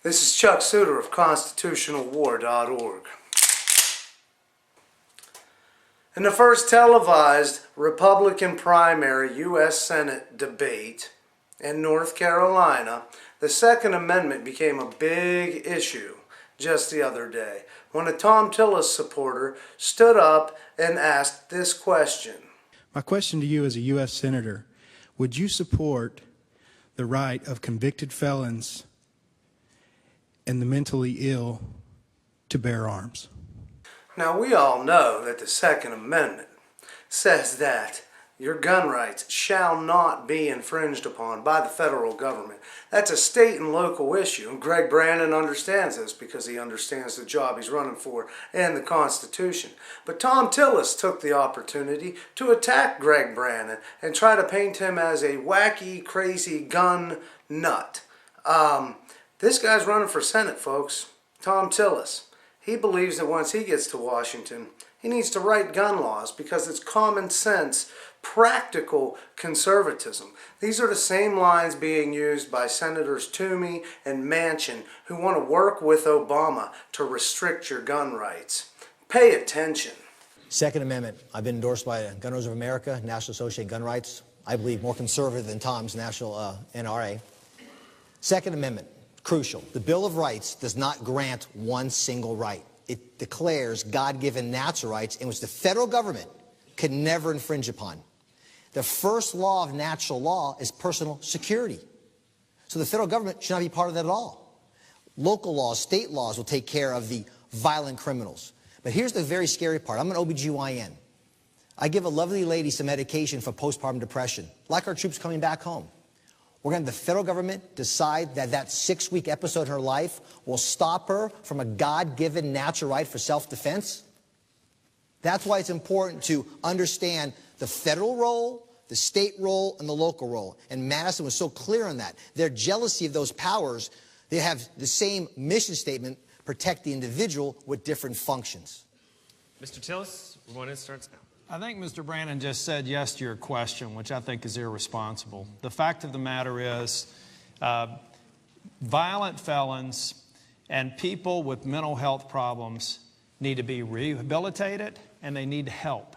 This is Chuck Suter of ConstitutionalWar.org. In the first televised Republican primary U.S. Senate debate in North Carolina, the Second Amendment became a big issue just the other day when a Thom Tillis supporter stood up and asked this question. My question to you as a U.S. Senator, would you support the right of convicted felons and the mentally ill to bear arms? Now, we all know that the Second Amendment says that your gun rights shall not be infringed upon by the federal government. That's a state and local issue, and Greg Brannon understands this because he understands the job he's running for and the Constitution. But Thom Tillis took the opportunity to attack Greg Brannon and try to paint him as a wacky, crazy gun nut. This guy's running for Senate, folks. Thom Tillis. He believes that once he gets to Washington, he needs to write gun laws because it's common sense, practical conservatism. These are the same lines being used by Senators Toomey and Manchin who want to work with Obama to restrict your gun rights. Pay attention. Second Amendment. I've been endorsed by Gun Owners of America, National Association of Gun Rights. I believe more conservative than Tom's National NRA. Second Amendment. Crucial. The Bill of Rights does not grant one single right. It declares God-given natural rights in which the federal government can never infringe upon. The first law of natural law is personal security. So the federal government should not be part of that at all. Local laws, state laws will take care of the violent criminals. But here's the very scary part. I'm an OBGYN. I give a lovely lady some medication for postpartum depression, like our troops coming back home. We're going to have the federal government decide that that 6-week episode in her life will stop her from a God-given natural right for self-defense? That's why it's important to understand the federal role, the state role, and the local role. And Madison was so clear on that. Their jealousy of those powers, they have the same mission statement, protect the individual with different functions. Mr. Tillis, 1 minute starts now. I think Mr. Brannon just said yes to your question, which I think is irresponsible. The fact of the matter is violent felons and people with mental health problems need to be rehabilitated and they need help.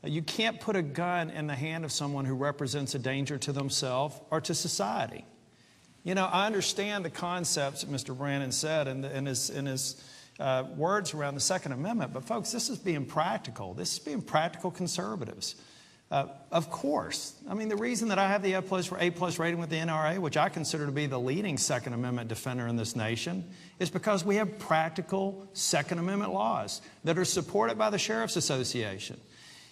You can't put a gun in the hand of someone who represents a danger to themselves or to society. You know, I understand the concepts that Mr. Brannon said in his words around the Second Amendment, but folks, this is being practical. This is being practical conservatives. Of course. I mean, the reason that I have the A+ rating with the NRA, which I consider to be the leading Second Amendment defender in this nation, is because we have practical Second Amendment laws that are supported by the Sheriff's Association.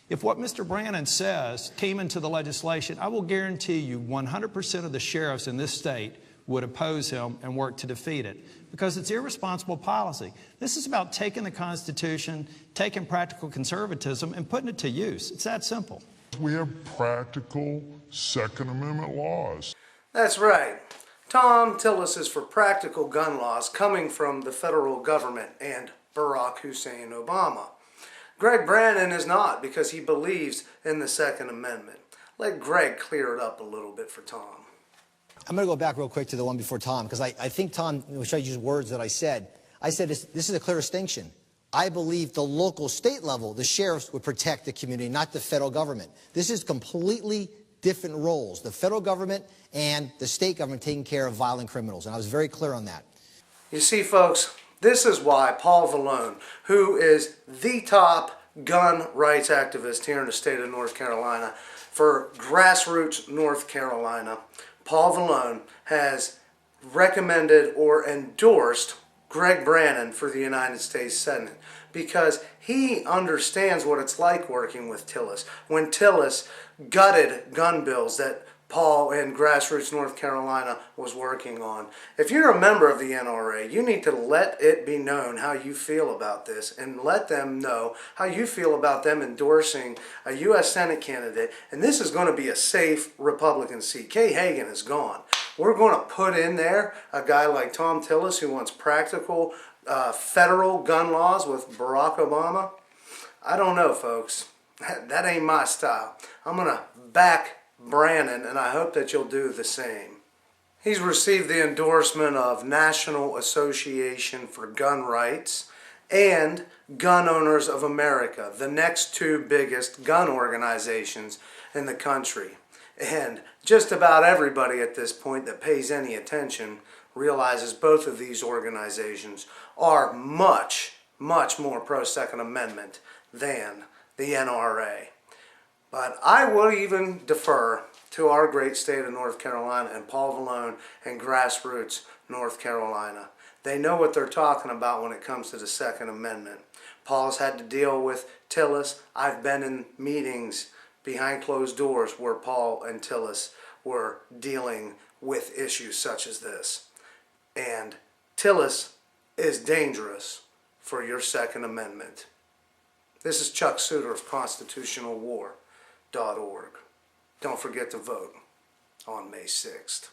If what Mr. Brannon says came into the legislation, I will guarantee you 100% of the sheriffs in this state would oppose him and work to defeat it because it's irresponsible policy. This is about taking the Constitution, taking practical conservatism, and putting it to use. It's that simple. We have practical Second Amendment laws. That's right. Thom Tillis is for practical gun laws coming from the federal government and Barack Hussein Obama. Greg Brannon is not because he believes in the Second Amendment. Let Greg clear it up a little bit for Thom. I'm going to go back real quick to the one before Tom, because I think Tom, which I use words that I said this is a clear distinction. I believe the local state level, the sheriffs would protect the community, not the federal government. This is completely different roles, the federal government and the state government taking care of violent criminals, and I was very clear on that. You see, folks, this is why Paul Vallone, who is the top gun rights activist here in the state of North Carolina, for grassroots North Carolina, Paul Vallone has recommended or endorsed Greg Brannon for the United States Senate because he understands what it's like working with Tillis. When Tillis gutted gun bills that Paul in grassroots North Carolina was working on. If you're a member of the NRA, you need to let it be known how you feel about this and let them know how you feel about them endorsing a U.S. Senate candidate. And this is going to be a safe Republican seat. Kay Hagan is gone. We're going to put in there a guy like Thom Tillis who wants practical federal gun laws with Barack Obama. I don't know, folks. That ain't my style. I'm going to back Brannon, and I hope that you'll do the same. He's received the endorsement of National Association for Gun Rights and Gun Owners of America, the next two biggest gun organizations in the country. And just about everybody at this point that pays any attention realizes both of these organizations are much, much more pro-Second Amendment than the NRA. But I will even defer to our great state of North Carolina and Paul Vallone and Grassroots North Carolina. They know what they're talking about when it comes to the Second Amendment. Paul's had to deal with Tillis. I've been in meetings behind closed doors where Paul and Tillis were dealing with issues such as this. And Tillis is dangerous for your Second Amendment. This is Chuck Suter of ConstitutionalWar.org. Don't forget to vote on May 6th.